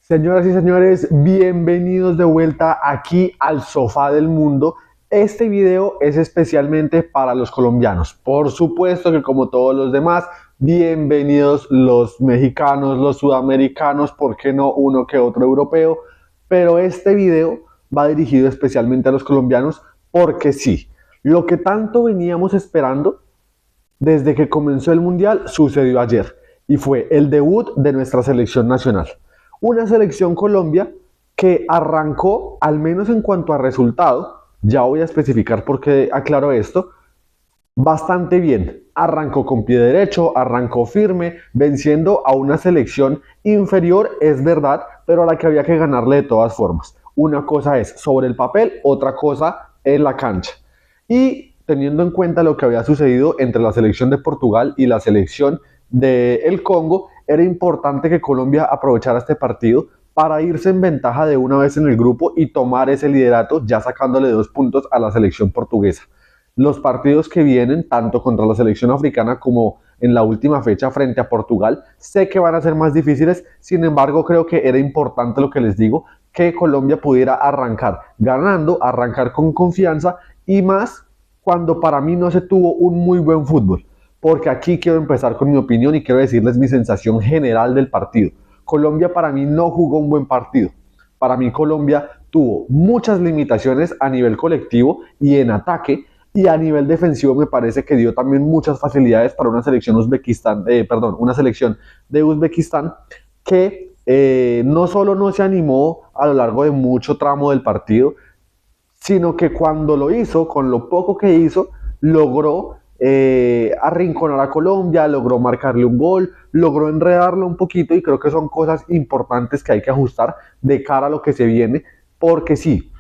Señoras y señores, bienvenidos de vuelta aquí al Sofá del Mundo. Este video es especialmente para los colombianos. Por supuesto que como todos los demás, bienvenidos los mexicanos, los sudamericanos, ¿por qué no uno que otro europeo? Pero este video va dirigido especialmente a los colombianos porque sí, lo que tanto veníamos esperando desde que comenzó el Mundial sucedió ayer y fue el debut de nuestra selección nacional. Una selección Colombia que arrancó, al menos en cuanto a resultado, ya voy a especificar por qué aclaro esto, bastante bien. Arrancó con pie derecho, arrancó firme, venciendo a una selección inferior, es verdad, pero a la que había que ganarle de todas formas. Una cosa es sobre el papel, otra cosa en la cancha. Y teniendo en cuenta lo que había sucedido entre la selección de Portugal y la selección del Congo, era importante que Colombia aprovechara este partido para irse en ventaja de una vez en el grupo y tomar ese liderato, ya sacándole 2 puntos a la selección portuguesa. Los partidos que vienen, tanto contra la selección africana como en la última fecha frente a Portugal, sé que van a ser más difíciles, sin embargo creo que era importante lo que les digo, que Colombia pudiera arrancar ganando, arrancar con confianza y más cuando para mí no se tuvo un muy buen fútbol. Porque aquí quiero empezar con mi opinión y quiero decirles mi sensación general del partido. Colombia para mí no jugó un buen partido. Para mí Colombia tuvo muchas limitaciones a nivel colectivo y en ataque, y a nivel defensivo me parece que dio también muchas facilidades para una selección una selección de Uzbekistán que no solo no se animó a lo largo de mucho tramo del partido, sino que cuando lo hizo, con lo poco que hizo, logró arrinconar a Colombia, logró marcarle un gol, logró enredarlo un poquito y creo que son cosas importantes que hay que ajustar de cara a lo que se viene, porque sí,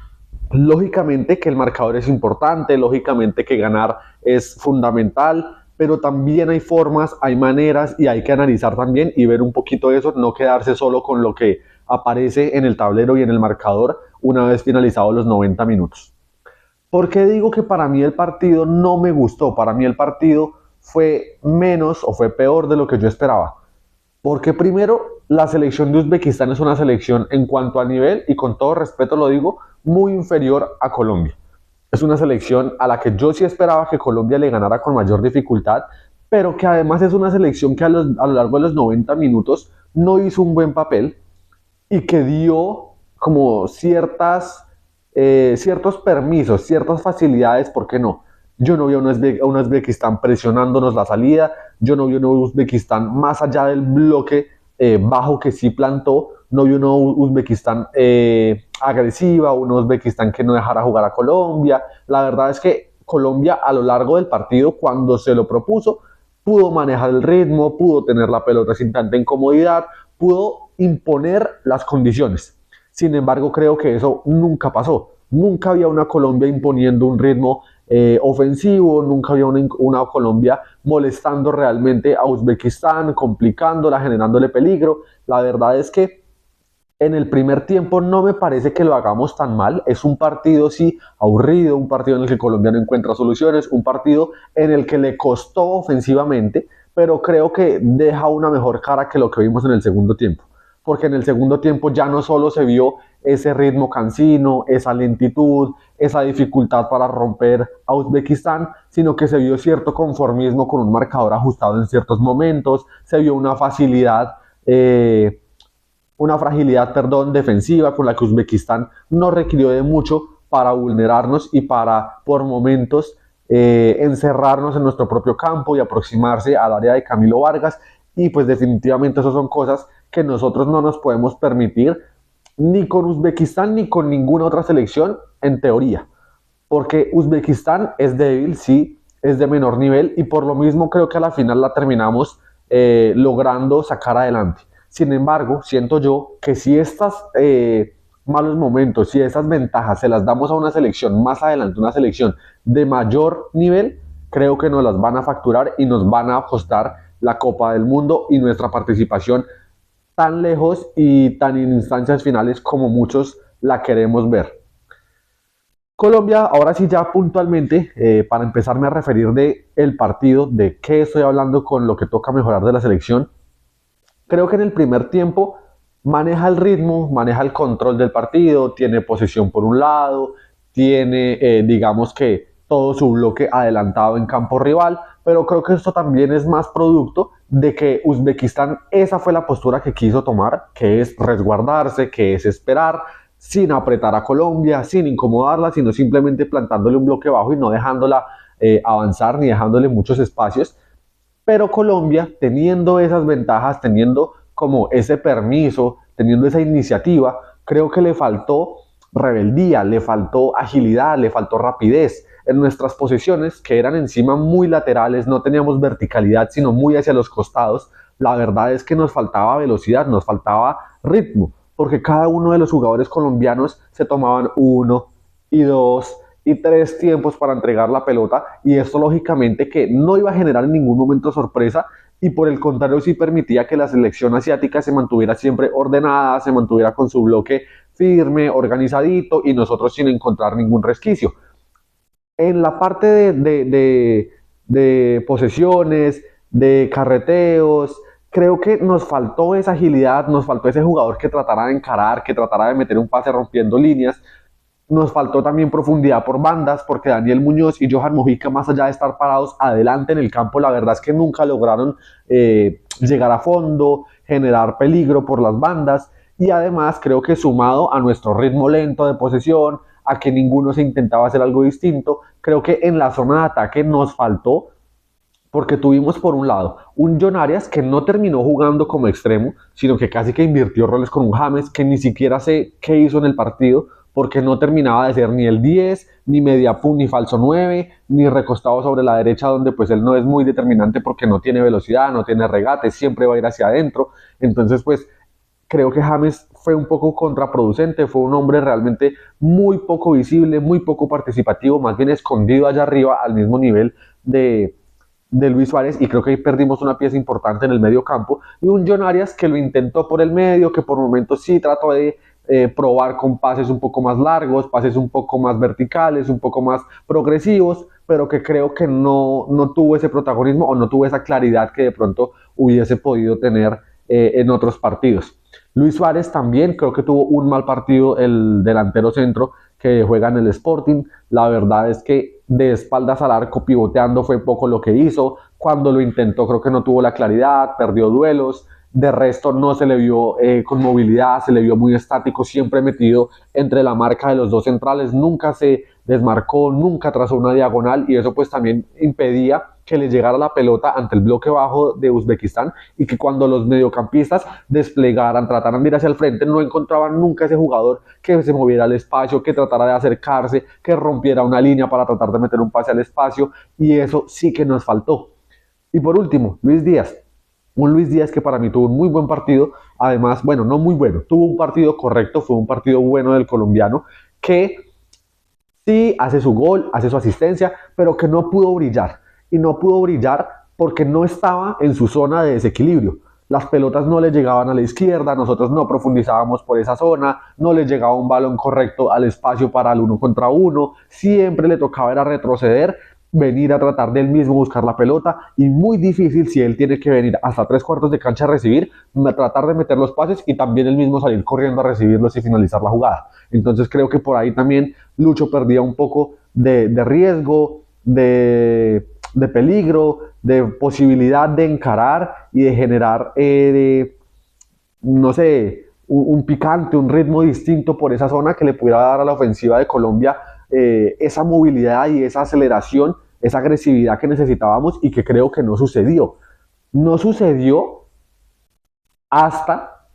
lógicamente que el marcador es importante, lógicamente que ganar es fundamental, pero también hay formas, hay maneras y hay que analizar también y ver un poquito de eso, no quedarse solo con lo que aparece en el tablero y en el marcador una vez finalizados los 90 minutos. ¿Por qué digo que para mí el partido no me gustó? Para mí el partido fue menos o fue peor de lo que yo esperaba. Porque primero, la selección de Uzbekistán es una selección en cuanto a nivel, y con todo respeto lo digo, muy inferior a Colombia. Es una selección a la que yo sí esperaba que Colombia le ganara con mayor dificultad, pero que además es una selección que a lo largo de los 90 minutos no hizo un buen papel y que dio como ciertos permisos, ciertas facilidades, ¿por qué no? Yo no vi a un Uzbekistán presionándonos la salida, yo no vi a un Uzbekistán más allá del bloque bajo que sí plantó, no vi a un Uzbekistán agresiva, un Uzbekistán que no dejara jugar a Colombia. La verdad es que Colombia a lo largo del partido, cuando se lo propuso, pudo manejar el ritmo, pudo tener la pelota sin tanta incomodidad, pudo imponer las condiciones. Sin embargo, creo que eso nunca pasó. Nunca había una Colombia imponiendo un ritmo ofensivo, nunca había una Colombia molestando realmente a Uzbekistán, complicándola, generándole peligro. La verdad es que en el primer tiempo no me parece que lo hagamos tan mal. Es un partido, sí, aburrido, un partido en el que Colombia no encuentra soluciones, un partido en el que le costó ofensivamente, pero creo que deja una mejor cara que lo que vimos en el segundo tiempo. Porque en el segundo tiempo ya no solo se vio ese ritmo cansino, esa lentitud, esa dificultad para romper a Uzbekistán, sino que se vio cierto conformismo con un marcador ajustado en ciertos momentos, se vio una fragilidad, defensiva con la que Uzbekistán no requirió de mucho para vulnerarnos y para, por momentos, encerrarnos en nuestro propio campo y aproximarse al área de Camilo Vargas. Y pues definitivamente esas son cosas que nosotros no nos podemos permitir ni con Uzbekistán ni con ninguna otra selección en teoría. Porque Uzbekistán es débil, sí, es de menor nivel y por lo mismo creo que a la final la terminamos logrando sacar adelante. Sin embargo, siento yo que si estos malos momentos, si esas ventajas se las damos a una selección más adelante, una selección de mayor nivel, creo que nos las van a facturar y nos van a costar la Copa del Mundo y nuestra participación tan lejos y tan en instancias finales como muchos la queremos ver. Colombia, ahora sí ya puntualmente, para empezarme a referir de el partido, de qué estoy hablando con lo que toca mejorar de la selección, creo que en el primer tiempo maneja el ritmo, maneja el control del partido, tiene posesión por un lado, tiene, digamos que, todo su bloque adelantado en campo rival, pero creo que esto también es más producto de que Uzbekistán, esa fue la postura que quiso tomar, que es resguardarse, que es esperar, sin apretar a Colombia, sin incomodarla, sino simplemente plantándole un bloque bajo y no dejándola avanzar ni dejándole muchos espacios. Pero Colombia, teniendo esas ventajas, teniendo como ese permiso, teniendo esa iniciativa, creo que le faltó rebeldía, le faltó agilidad, le faltó rapidez. En nuestras posiciones, que eran encima muy laterales, no teníamos verticalidad, sino muy hacia los costados, la verdad es que nos faltaba velocidad, nos faltaba ritmo, porque cada uno de los jugadores colombianos se tomaban uno y dos y tres tiempos para entregar la pelota, y esto lógicamente que no iba a generar en ningún momento sorpresa, y por el contrario sí permitía que la selección asiática se mantuviera siempre ordenada, se mantuviera con su bloque firme, organizadito, y nosotros sin encontrar ningún resquicio. En la parte de posesiones, de carreteos, creo que nos faltó esa agilidad, nos faltó ese jugador que tratara de encarar, que tratara de meter un pase rompiendo líneas. Nos faltó también profundidad por bandas, porque Daniel Muñoz y Johan Mojica, más allá de estar parados adelante en el campo, la verdad es que nunca lograron llegar a fondo, generar peligro por las bandas. Y además creo que sumado a nuestro ritmo lento de posesión, a que ninguno se intentaba hacer algo distinto, creo que en la zona de ataque nos faltó, porque tuvimos por un lado un John Arias que no terminó jugando como extremo, sino que casi que invirtió roles con un James que ni siquiera sé qué hizo en el partido, porque no terminaba de ser ni el 10, ni media punta, ni falso 9, ni recostado sobre la derecha, donde pues él no es muy determinante porque no tiene velocidad, no tiene regate, siempre va a ir hacia adentro. Entonces pues creo que James fue un poco contraproducente, fue un hombre realmente muy poco visible, muy poco participativo, más bien escondido allá arriba al mismo nivel de Luis Suárez, y creo que ahí perdimos una pieza importante en el medio campo, y un John Arias que lo intentó por el medio, que por momentos sí trató de probar con pases un poco más largos, pases un poco más verticales, un poco más progresivos, pero que creo que no tuvo ese protagonismo o no tuvo esa claridad que de pronto hubiese podido tener en otros partidos. Luis Suárez también creo que tuvo un mal partido, el delantero centro que juega en el Sporting. La verdad es que de espaldas al arco pivoteando fue poco lo que hizo. Cuando lo intentó creo que no tuvo la claridad, perdió duelos. De resto no se le vio con movilidad, se le vio muy estático, siempre metido entre la marca de los dos centrales, nunca se desmarcó, nunca trazó una diagonal, y eso pues también impedía que le llegara la pelota ante el bloque bajo de Uzbekistán, y que cuando los mediocampistas desplegaran, trataran de ir hacia el frente, no encontraban nunca ese jugador que se moviera al espacio, que tratara de acercarse, que rompiera una línea para tratar de meter un pase al espacio, y eso sí que nos faltó. Y por último, Luis Díaz. Un Luis Díaz que para mí tuvo un muy buen partido, además, bueno, no muy bueno, tuvo un partido correcto, fue un partido bueno del colombiano, que sí hace su gol, hace su asistencia, pero que no pudo brillar. Y no pudo brillar porque no estaba en su zona de desequilibrio. Las pelotas no le llegaban a la izquierda, nosotros no profundizábamos por esa zona, no le llegaba un balón correcto al espacio para el uno contra uno, siempre le tocaba era retroceder, venir a tratar de él mismo buscar la pelota, y muy difícil si él tiene que venir hasta tres cuartos de cancha a recibir, tratar de meter los pases y también él mismo salir corriendo a recibirlos y finalizar la jugada. Entonces creo que por ahí también Lucho perdía un poco de riesgo, de peligro, de posibilidad de encarar y de generar, no sé, un picante, un ritmo distinto por esa zona que le pudiera dar a la ofensiva de Colombia esa movilidad y esa aceleración, esa agresividad que necesitábamos, y que creo que no sucedió. No sucedió hasta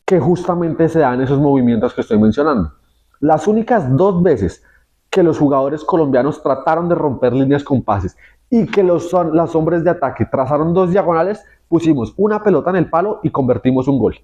que justamente se dan esos movimientos que estoy mencionando. Las únicas dos veces que los jugadores colombianos trataron de romper líneas con pases y que los hombres de ataque trazaron dos diagonales, pusimos una pelota en el palo y convertimos un gol.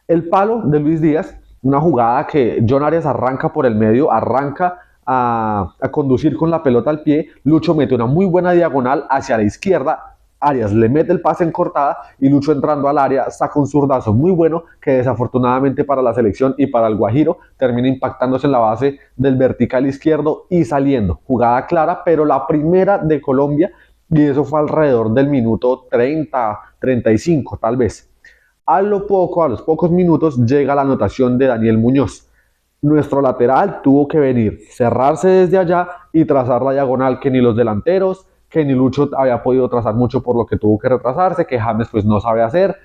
El palo de Luis Díaz, una jugada que John Arias arranca por el medio, arranca a conducir con la pelota al pie, Lucho mete una muy buena diagonal hacia la izquierda, Arias le mete el pase en cortada y Lucho, entrando al área, saca un zurdazo muy bueno que desafortunadamente para la selección y para el Guajiro termina impactándose en la base del vertical izquierdo y saliendo. Jugada clara, pero la primera de Colombia, y eso fue alrededor del minuto 30, 35 tal vez. A los pocos minutos, llega la anotación de Daniel Muñoz. Nuestro lateral tuvo que venir, cerrarse desde allá y trazar la diagonal que ni los delanteros, que ni Lucho había podido trazar mucho por lo que tuvo que retrasarse, que James pues no sabe hacer.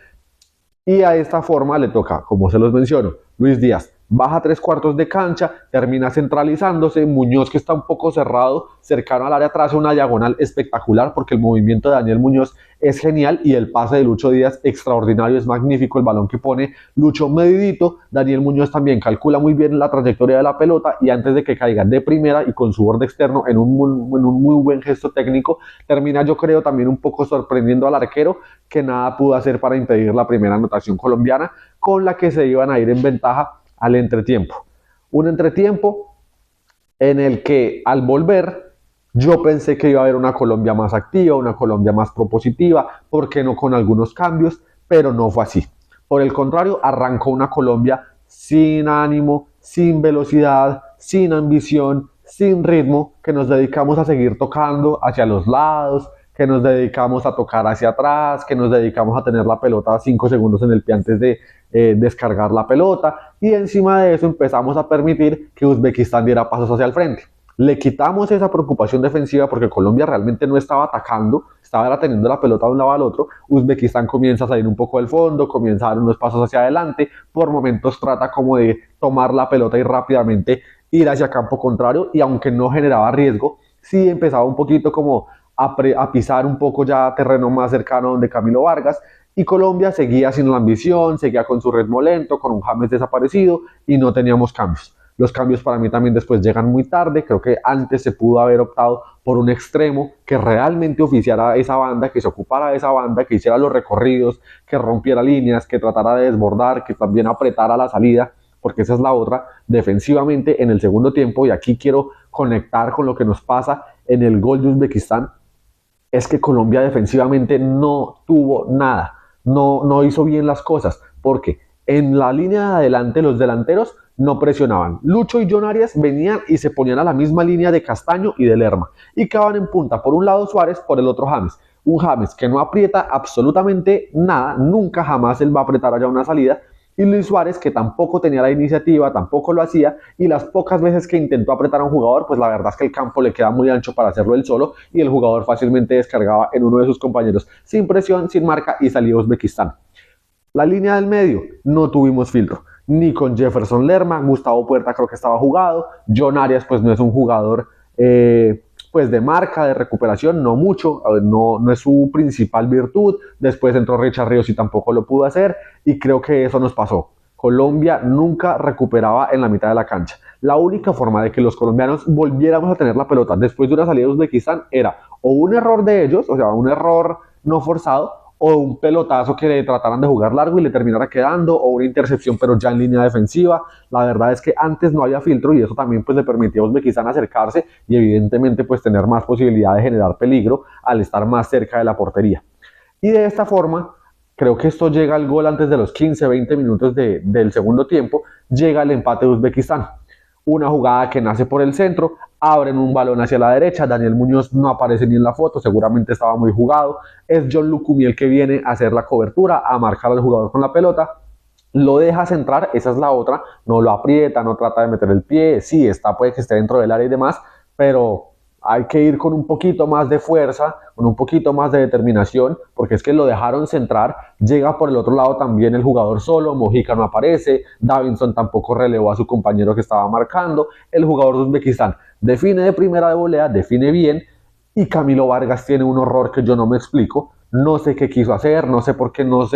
Y a esta forma le toca, como se los menciono, Luis Díaz baja 3/4 de cancha, termina centralizándose, Muñoz, que está un poco cerrado, cercano al área, traza una diagonal espectacular porque el movimiento de Daniel Muñoz es genial y el pase de Lucho Díaz extraordinario, es magnífico el balón que pone Lucho medidito. Daniel Muñoz también calcula muy bien la trayectoria de la pelota y antes de que caiga de primera y con su borde externo en un muy buen gesto técnico, termina, yo creo, también un poco sorprendiendo al arquero, que nada pudo hacer para impedir la primera anotación colombiana, con la que se iban a ir en ventaja al entretiempo. Un entretiempo en el que al volver yo pensé que iba a haber una Colombia más activa, una Colombia más propositiva, ¿por qué no con algunos cambios? Pero no fue así. Por el contrario, arrancó una Colombia sin ánimo, sin velocidad, sin ambición, sin ritmo, que nos dedicamos a seguir tocando hacia los lados, que nos dedicamos a tocar hacia atrás, que nos dedicamos a tener la pelota 5 segundos en el pie antes de descargar la pelota, y encima de eso empezamos a permitir que Uzbekistán diera pasos hacia el frente. Le quitamos esa preocupación defensiva porque Colombia realmente no estaba atacando, estaba teniendo la pelota de un lado al otro. Uzbekistán comienza a salir un poco del fondo, comienza a dar unos pasos hacia adelante, por momentos trata como de tomar la pelota y rápidamente ir hacia campo contrario, y aunque no generaba riesgo, sí empezaba un poquito como a pisar un poco ya terreno más cercano donde Camilo Vargas, y Colombia seguía sin la ambición, seguía con su ritmo lento, con un James desaparecido y no teníamos cambios. Los cambios para mí también después llegan muy tarde, creo que antes se pudo haber optado por un extremo que realmente oficiara esa banda, que se ocupara de esa banda, que hiciera los recorridos, que rompiera líneas, que tratara de desbordar, que también apretara la salida, porque esa es la otra, defensivamente en el segundo tiempo, y aquí quiero conectar con lo que nos pasa en el gol de Uzbekistán, es que Colombia defensivamente no tuvo nada, no hizo bien las cosas, porque en la línea de adelante los delanteros no presionaban. Lucho y John Arias venían y se ponían a la misma línea de Castaño y de Lerma, y quedaban en punta, por un lado Suárez, por el otro James. Un James que no aprieta absolutamente nada, nunca jamás él va a apretar allá una salida, y Luis Suárez, que tampoco tenía la iniciativa, tampoco lo hacía, y las pocas veces que intentó apretar a un jugador, pues la verdad es que el campo le queda muy ancho para hacerlo él solo, y el jugador fácilmente descargaba en uno de sus compañeros, sin presión, sin marca, y salió Uzbekistán. La línea del medio, no tuvimos filtro, ni con Jefferson Lerma. Gustavo Puerta creo que estaba jugado, John Arias pues no es un jugador pues de marca, de recuperación, no mucho, no es su principal virtud. Después entró Richard Ríos y tampoco lo pudo hacer, y creo que eso nos pasó. Colombia nunca recuperaba en la mitad de la cancha. La única forma de que los colombianos volviéramos a tener la pelota después de una salida de Uzbekistán era o un error de ellos, o sea, un error no forzado, o un pelotazo que le trataran de jugar largo y le terminara quedando, o una intercepción pero ya en línea defensiva. La verdad es que antes no había filtro, y eso también pues le permitió a Uzbekistán acercarse y evidentemente pues tener más posibilidad de generar peligro al estar más cerca de la portería. Y de esta forma, creo que esto llega al gol antes de los 15-20 minutos del segundo tiempo, llega el empate de Uzbekistán. Una jugada que nace por el centro, abren un balón hacia la derecha, Daniel Muñoz no aparece ni en la foto, seguramente estaba muy jugado, es John Lucumí el que viene a hacer la cobertura, a marcar al jugador con la pelota, lo deja centrar, esa es la otra, no lo aprieta, no trata de meter el pie, sí, está, puede que esté dentro del área y demás, pero hay que ir con un poquito más de fuerza, con un poquito más de determinación, porque es que lo dejaron centrar, llega por el otro lado también el jugador solo, Mojica no aparece, Davinson tampoco relevó a su compañero que estaba marcando, el jugador de Uzbekistán define de primera de volea, define bien, y Camilo Vargas tiene un horror que yo no me explico, no sé qué quiso hacer, no sé por qué no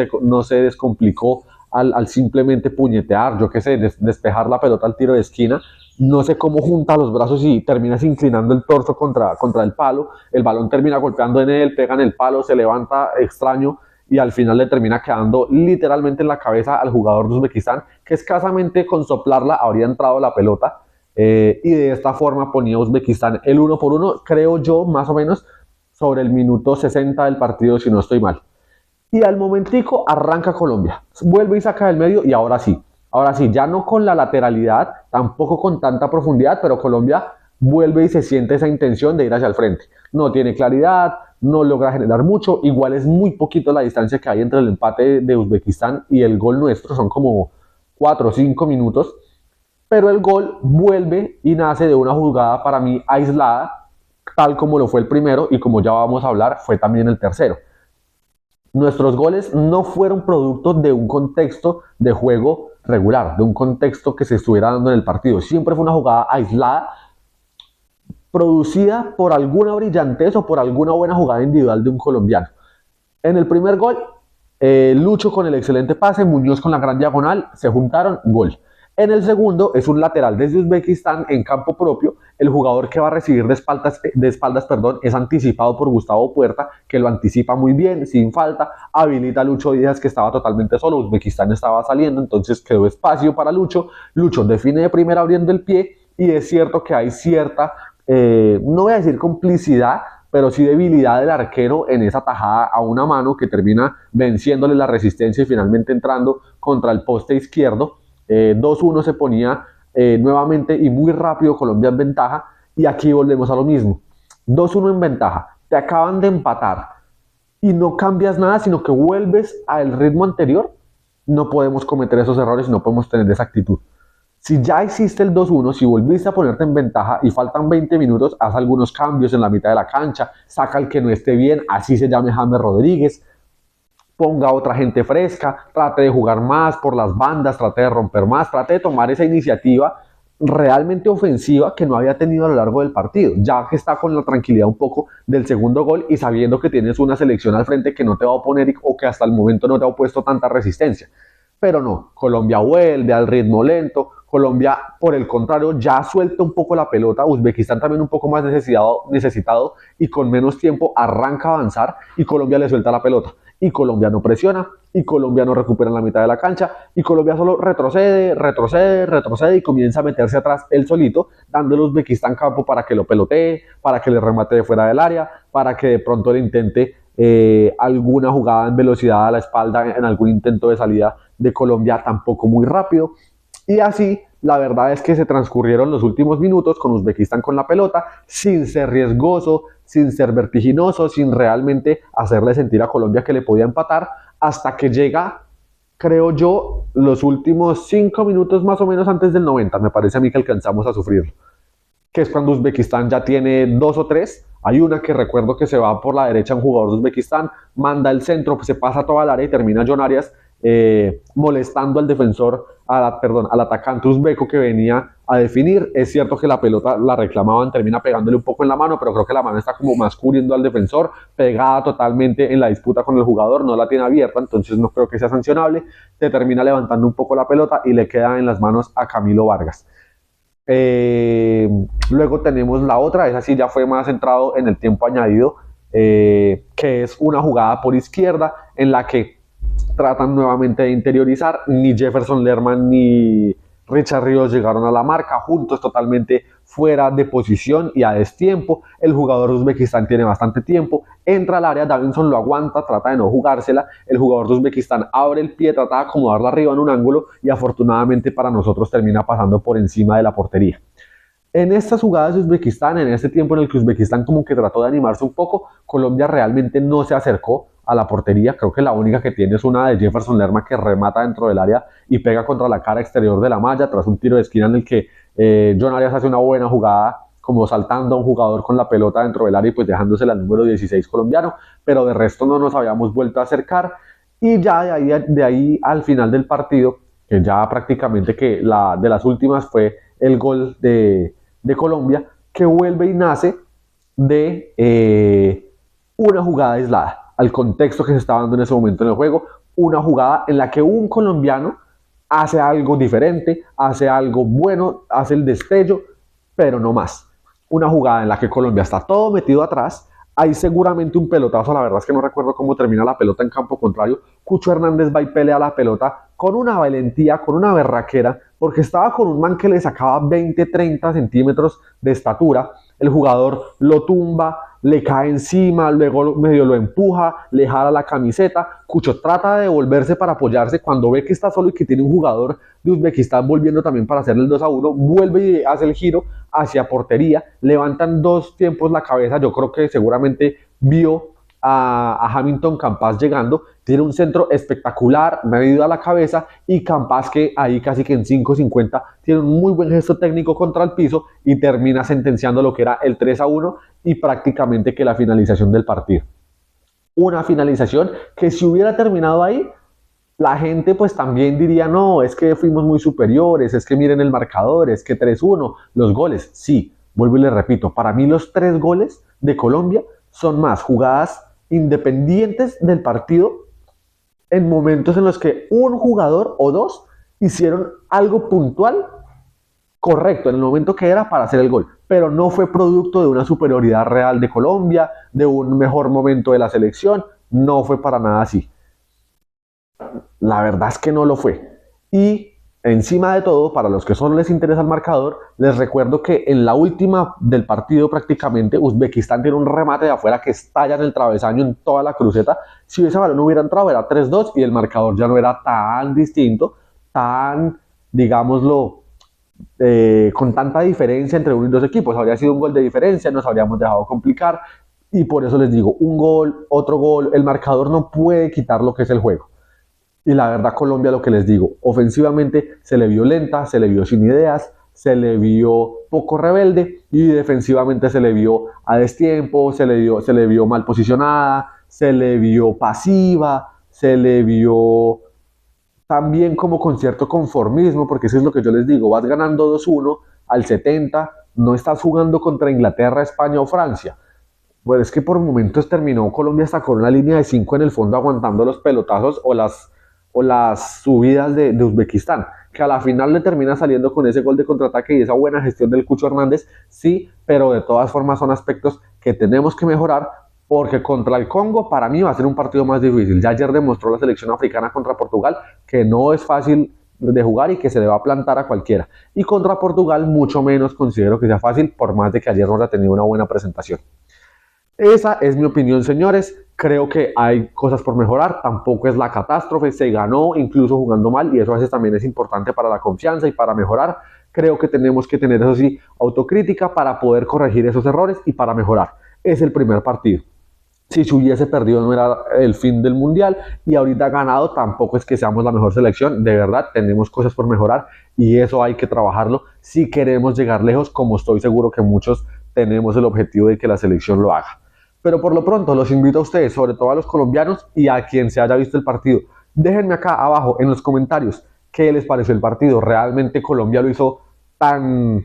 se descomplicó al simplemente puñetear, yo qué sé, despejar la pelota al tiro de esquina. No sé cómo junta los brazos y terminas inclinando el torso contra el palo, el balón termina golpeando en él, pega en el palo, se levanta extraño y al final le termina quedando literalmente en la cabeza al jugador de Uzbekistán, que escasamente con soplarla habría entrado la pelota, y de esta forma ponía Uzbekistán el 1-1, creo yo, más o menos sobre el minuto 60 del partido, si no estoy mal. Y al momentico arranca Colombia, vuelve y saca del medio, y ahora sí, ya no con la lateralidad, tampoco con tanta profundidad, pero Colombia vuelve y se siente esa intención de ir hacia el frente. No tiene claridad, no logra generar mucho, igual es muy poquito la distancia que hay entre el empate de Uzbekistán y el gol nuestro, son como 4 o 5 minutos, pero el gol vuelve y nace de una jugada para mí aislada, tal como lo fue el primero y como ya vamos a hablar, fue también el tercero. Nuestros goles no fueron producto de un contexto de juego regular, de un contexto que se estuviera dando en el partido. Siempre fue una jugada aislada, producida por alguna brillantez o por alguna buena jugada individual de un colombiano. En el primer gol, Lucho con el excelente pase, Muñoz con la gran diagonal, se juntaron, gol. En el segundo es un lateral desde Uzbekistán en campo propio. El jugador que va a recibir de espaldas es anticipado por Gustavo Puerta, que lo anticipa muy bien, sin falta. Habilita a Lucho Díaz, que estaba totalmente solo. Uzbekistán estaba saliendo, entonces quedó espacio para Lucho. Lucho define de primera abriendo el pie y es cierto que hay cierta, no voy a decir complicidad, pero sí debilidad del arquero en esa tajada a una mano que termina venciéndole la resistencia y finalmente entrando contra el poste izquierdo. 2-1 se ponía nuevamente y muy rápido Colombia en ventaja y aquí volvemos a lo mismo. 2-1 en ventaja, te acaban de empatar y no cambias nada, sino que vuelves al ritmo anterior. No podemos cometer esos errores y no podemos tener esa actitud. Si ya hiciste el 2-1, si volviste a ponerte en ventaja y faltan 20 minutos, haz algunos cambios en la mitad de la cancha, saca el que no esté bien, así se llame James Rodríguez, ponga a otra gente fresca, trate de jugar más por las bandas, trate de romper más, trate de tomar esa iniciativa realmente ofensiva que no había tenido a lo largo del partido, ya que está con la tranquilidad un poco del segundo gol y sabiendo que tienes una selección al frente que no te va a oponer o que hasta el momento no te ha opuesto tanta resistencia. Pero no, Colombia vuelve al ritmo lento, Colombia por el contrario ya suelta un poco la pelota, Uzbekistán también un poco más necesitado y con menos tiempo arranca a avanzar y Colombia le suelta la pelota. Y Colombia no presiona, y Colombia no recupera en la mitad de la cancha, y Colombia solo retrocede y comienza a meterse atrás él solito, dándole a Uzbekistán campo para que lo pelotee, para que le remate de fuera del área, para que de pronto le intente alguna jugada en velocidad a la espalda en algún intento de salida de Colombia, tampoco muy rápido. Y así, la verdad es que se transcurrieron los últimos minutos con Uzbekistán con la pelota, sin ser riesgoso, sin ser vertiginoso, sin realmente hacerle sentir a Colombia que le podía empatar, hasta que llega, creo yo, los últimos 5 minutos más o menos antes del 90, me parece a mí que alcanzamos a sufrirlo, que es cuando Uzbekistán ya tiene 2 o 3. Hay una que recuerdo que se va por la derecha un jugador de Uzbekistán, manda el centro, pues se pasa toda el área y termina John Arias molestando al defensor, al atacante uzbeco que venía a definir. Es cierto que la pelota la reclamaban, termina pegándole un poco en la mano, pero creo que la mano está como más cubriendo al defensor, pegada totalmente en la disputa con el jugador, no la tiene abierta, entonces no creo que sea sancionable. Te termina levantando un poco la pelota y le queda en las manos a Camilo Vargas. Luego tenemos la otra, esa sí ya fue más centrado en el tiempo añadido, que es una jugada por izquierda en la que tratan nuevamente de interiorizar. Ni Jefferson Lerman ni Richard Ríos llegaron a la marca, juntos totalmente fuera de posición y a destiempo. El jugador de Uzbekistán tiene bastante tiempo, entra al área, Davinson lo aguanta, trata de no jugársela, el jugador de Uzbekistán abre el pie, trata de acomodarla arriba en un ángulo y afortunadamente para nosotros termina pasando por encima de la portería. En estas jugadas de Uzbekistán, en este tiempo en el que Uzbekistán como que trató de animarse un poco, Colombia realmente no se acercó a la portería. Creo que la única que tiene es una de Jefferson Lerma que remata dentro del área y pega contra la cara exterior de la malla tras un tiro de esquina en el que John Arias hace una buena jugada como saltando a un jugador con la pelota dentro del área y pues dejándosela al número 16 colombiano, pero de resto no nos habíamos vuelto a acercar. Y ya de ahí al final del partido, que ya prácticamente que de las últimas fue el gol de Colombia, que vuelve y nace de una jugada aislada al contexto que se estaba dando en ese momento en el juego, una jugada en la que un colombiano hace algo diferente, hace algo bueno, hace el destello, pero no más. Una jugada en la que Colombia está todo metido atrás, hay seguramente un pelotazo, la verdad es que no recuerdo cómo termina la pelota en campo contrario, Cucho Hernández va y pelea la pelota con una valentía, con una berraquera, porque estaba con un man que le sacaba 20-30 centímetros de estatura, el jugador lo tumba, le cae encima, luego medio lo empuja, le jala la camiseta, Cucho trata de devolverse para apoyarse, cuando ve que está solo y que tiene un jugador de Uzbekistán volviendo también para hacerle el 2-1, vuelve y hace el giro, hacia portería, levantan dos tiempos la cabeza, yo creo que seguramente vio a Hamilton Campas llegando, tiene un centro espectacular, medido a la cabeza, y Campas que ahí casi que en 5.50 tiene un muy buen gesto técnico contra el piso y termina sentenciando lo que era el 3-1 y prácticamente que la finalización del partido. Una finalización que si hubiera terminado ahí, la gente pues también diría, no, es que fuimos muy superiores, es que miren el marcador, es que 3-1, los goles, sí, vuelvo y le repito, para mí los 3 goles de Colombia son más jugadas independientes del partido en momentos en los que un jugador o dos hicieron algo puntual correcto en el momento que era para hacer el gol, pero no fue producto de una superioridad real de Colombia, de un mejor momento de la selección, no fue para nada así. La verdad es que no lo fue. Y encima de todo, para los que solo les interesa el marcador, les recuerdo que en la última del partido prácticamente Uzbekistán tiene un remate de afuera que estalla en el travesaño en toda la cruceta. Si ese balón no hubiera entrado era 3-2 y el marcador ya no era tan distinto, tan, digámoslo, con tanta diferencia entre uno y dos equipos. Habría sido un gol de diferencia, nos habríamos dejado complicar y por eso les digo, un gol, otro gol, el marcador no puede quitar lo que es el juego. Y la verdad Colombia, lo que les digo, ofensivamente se le vio lenta, se le vio sin ideas, se le vio poco rebelde y defensivamente se le vio a destiempo, se le vio mal posicionada, se le vio pasiva, se le vio también como con cierto conformismo, porque eso es lo que yo les digo, vas ganando 2-1 al 70, no estás jugando contra Inglaterra, España o Francia. Pues es que por momentos terminó Colombia hasta con una línea de 5 en el fondo aguantando los pelotazos o las subidas de Uzbekistán, que a la final le termina saliendo con ese gol de contraataque y esa buena gestión del Cucho Hernández, sí, pero de todas formas son aspectos que tenemos que mejorar porque contra el Congo para mí va a ser un partido más difícil. Ya ayer demostró la selección africana contra Portugal que no es fácil de jugar y que se le va a plantar a cualquiera. Y contra Portugal mucho menos considero que sea fácil, por más de que ayer no haya tenido una buena presentación. Esa es mi opinión, señores. Creo que hay cosas por mejorar, tampoco es la catástrofe, se ganó incluso jugando mal y eso a veces también es importante para la confianza y para mejorar. Creo que tenemos que tener, eso sí, autocrítica para poder corregir esos errores y para mejorar. Es el primer partido. Si se hubiese perdido no era el fin del mundial y ahorita ganado tampoco es que seamos la mejor selección, de verdad tenemos cosas por mejorar y eso hay que trabajarlo si queremos llegar lejos, como estoy seguro que muchos tenemos el objetivo de que la selección lo haga. Pero por lo pronto los invito a ustedes, sobre todo a los colombianos y a quien se haya visto el partido. Déjenme acá abajo en los comentarios qué les pareció el partido. ¿Realmente Colombia lo hizo tan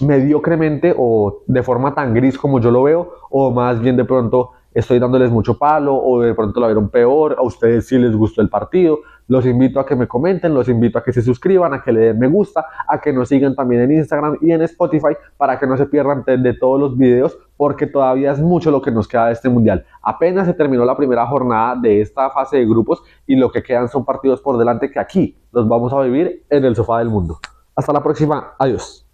mediocremente o de forma tan gris como yo lo veo? ¿O más bien de pronto estoy dándoles mucho palo o de pronto la vieron peor? ¿A ustedes sí les gustó el partido? Los invito a que me comenten, los invito a que se suscriban, a que le den me gusta, a que nos sigan también en Instagram y en Spotify para que no se pierdan de todos los videos porque todavía es mucho lo que nos queda de este mundial. Apenas se terminó la primera jornada de esta fase de grupos y lo que quedan son partidos por delante que aquí los vamos a vivir en el sofá del mundo. Hasta la próxima, adiós.